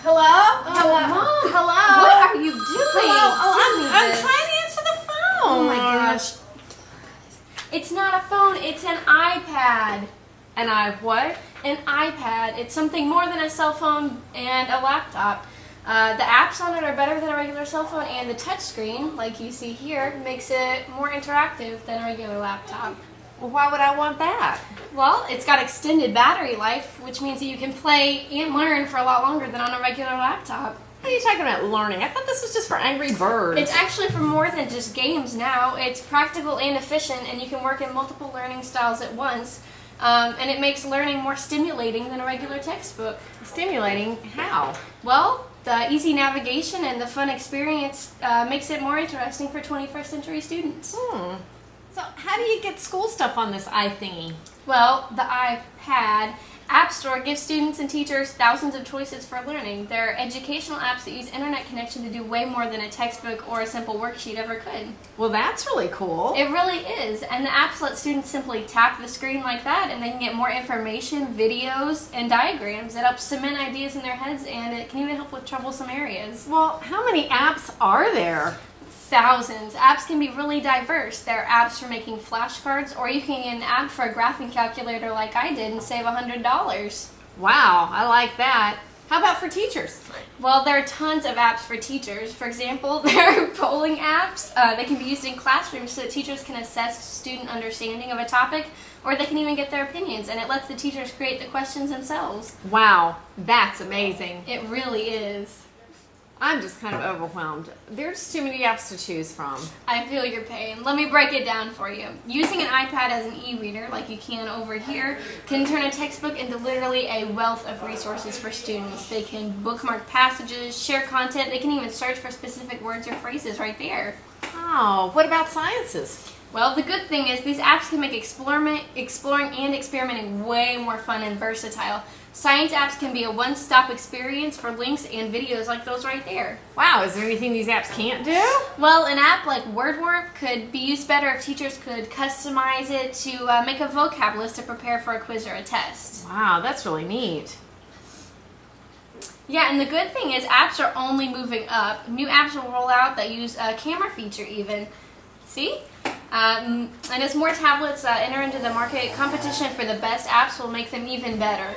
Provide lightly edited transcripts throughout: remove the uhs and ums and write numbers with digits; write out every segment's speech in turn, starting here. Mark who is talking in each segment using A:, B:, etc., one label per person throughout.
A: Hello? Hello?
B: Mom.
A: Hello?
B: What are you doing?
A: Hello? I'm trying to answer the phone.
B: Oh my gosh. It's not a phone, it's an iPad.
A: What?
B: An iPad. It's something more than a cell phone and a laptop. The apps on it are better than a regular cell phone, and the touch screen, like you see here, makes it more interactive than a regular laptop.
A: Well, why would I want that?
B: Well, it's got extended battery life, which means that you can play and learn for a lot longer than on a regular laptop.
A: What are you talking about learning? I thought this was just for Angry Birds.
B: It's actually for more than just games now. It's practical and efficient, and you can work in multiple learning styles at once. And it makes learning more stimulating than a regular textbook.
A: Stimulating? How?
B: Well, the easy navigation and the fun experience makes it more interesting for 21st century students.
A: So how do you get school stuff on this iThingy?
B: Well, the iPad App Store gives students and teachers thousands of choices for learning. There are educational apps that use internet connection to do way more than a textbook or a simple worksheet ever could.
A: Well, that's really cool.
B: It really is, and the apps let students simply tap the screen like that, and they can get more information, videos, and diagrams. It helps cement ideas in their heads, and it can even help with troublesome areas.
A: Well, how many apps are there?
B: Thousands. Apps can be really diverse. There are apps for making flashcards, or you can get an app for a graphing calculator like I did and save $100.
A: Wow, I like that. How about for teachers?
B: Well, there are tons of apps for teachers. For example, there are polling apps. They can be used in classrooms so that teachers can assess student understanding of a topic, or they can even get their opinions, and it lets the teachers create the questions themselves.
A: Wow, that's amazing.
B: It really is.
A: I'm just kind of overwhelmed. There's too many apps to choose from.
B: I feel your pain. Let me break it down for you. Using an iPad as an e-reader, like you can over here, can turn a textbook into literally a wealth of resources for students. They can bookmark passages, share content, they can even search for specific words or phrases right there.
A: Oh, what about sciences?
B: Well, the good thing is these apps can make exploring and experimenting way more fun and versatile. Science apps can be a one-stop experience for links and videos like those right there.
A: Wow, is there anything these apps can't do?
B: Well, an app like WordWork could be used better if teachers could customize it to make a vocab list to prepare for a quiz or a test.
A: Wow, that's really neat.
B: Yeah, and the good thing is apps are only moving up. New apps will roll out that use a camera feature even. See? And as more tablets enter into the market, competition for the best apps will make them even better.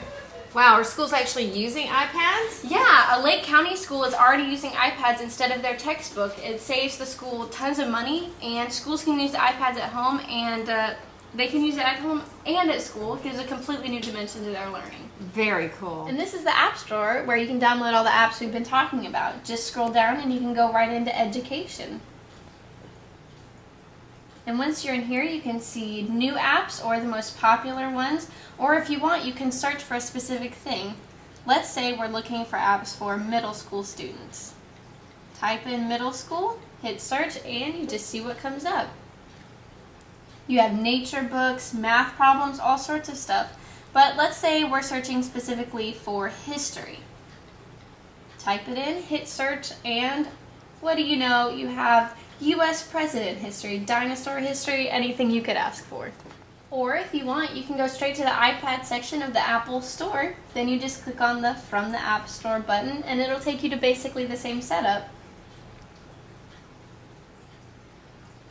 A: Wow, are schools actually using iPads?
B: Yeah, a Lake County school is already using iPads instead of their textbook. It saves the school tons of money, and schools can use the iPads at home, and they can use it at home and at school. It gives a completely new dimension to their learning.
A: Very cool.
B: And this is the App Store where you can download all the apps we've been talking about. Just scroll down and you can go right into education. And once you're in here, you can see new apps or the most popular ones, or if you want, you can search for a specific thing. Let's say we're looking for apps for middle school students. Type in middle school, hit search, and you just see what comes up. You have nature books, math problems, all sorts of stuff. But let's say we're searching specifically for history. Type it in, hit search, and what do you know? You have U.S. president history, dinosaur history, anything you could ask for. Or if you want, you can go straight to the iPad section of the Apple Store. Then you just click on the From the App Store button, and it'll take you to basically the same setup.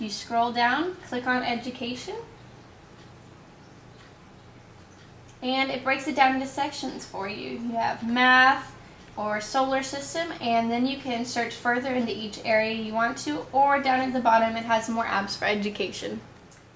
B: You scroll down, click on Education, and it breaks it down into sections for you. You have Math, or solar system, and then you can search further into each area you want to, or down at the bottom it has more apps for education.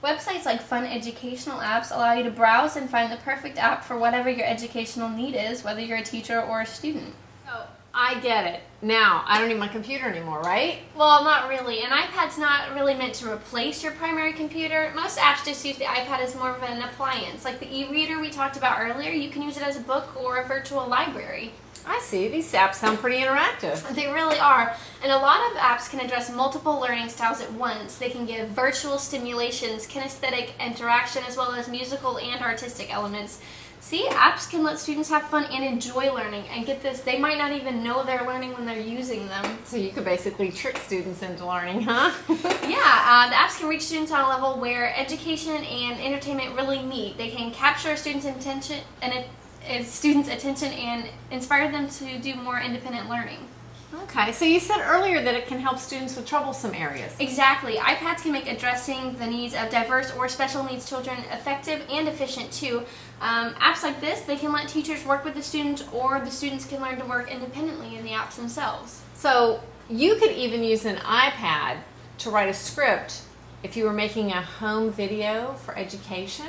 B: Websites like fun educational apps allow you to browse and find the perfect app for whatever your educational need is, whether you're a teacher or a student.
A: Oh, I get it. Now, I don't need my computer anymore, right?
B: Well, not really. An iPad's not really meant to replace your primary computer. Most apps just use the iPad as more of an appliance. Like the e-reader we talked about earlier, you can use it as a book or a virtual library.
A: I see. These apps sound pretty interactive.
B: They really are. And a lot of apps can address multiple learning styles at once. They can give virtual stimulations, kinesthetic interaction, as well as musical and artistic elements. See, apps can let students have fun and enjoy learning. And get this, they might not even know they're learning when they're using them.
A: So you could basically trick students into learning, huh?
B: Yeah, the apps can reach students on a level where education and entertainment really meet. They can capture a student's attention and students' attention and inspire them to do more independent learning.
A: Okay, so you said earlier that it can help students with troublesome areas.
B: Exactly. iPads can make addressing the needs of diverse or special needs children effective and efficient too. Apps like this, they can let teachers work with the students, or the students can learn to work independently in the apps themselves.
A: So you could even use an iPad to write a script if you were making a home video for education.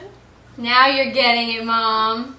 B: Now you're getting it, Mom.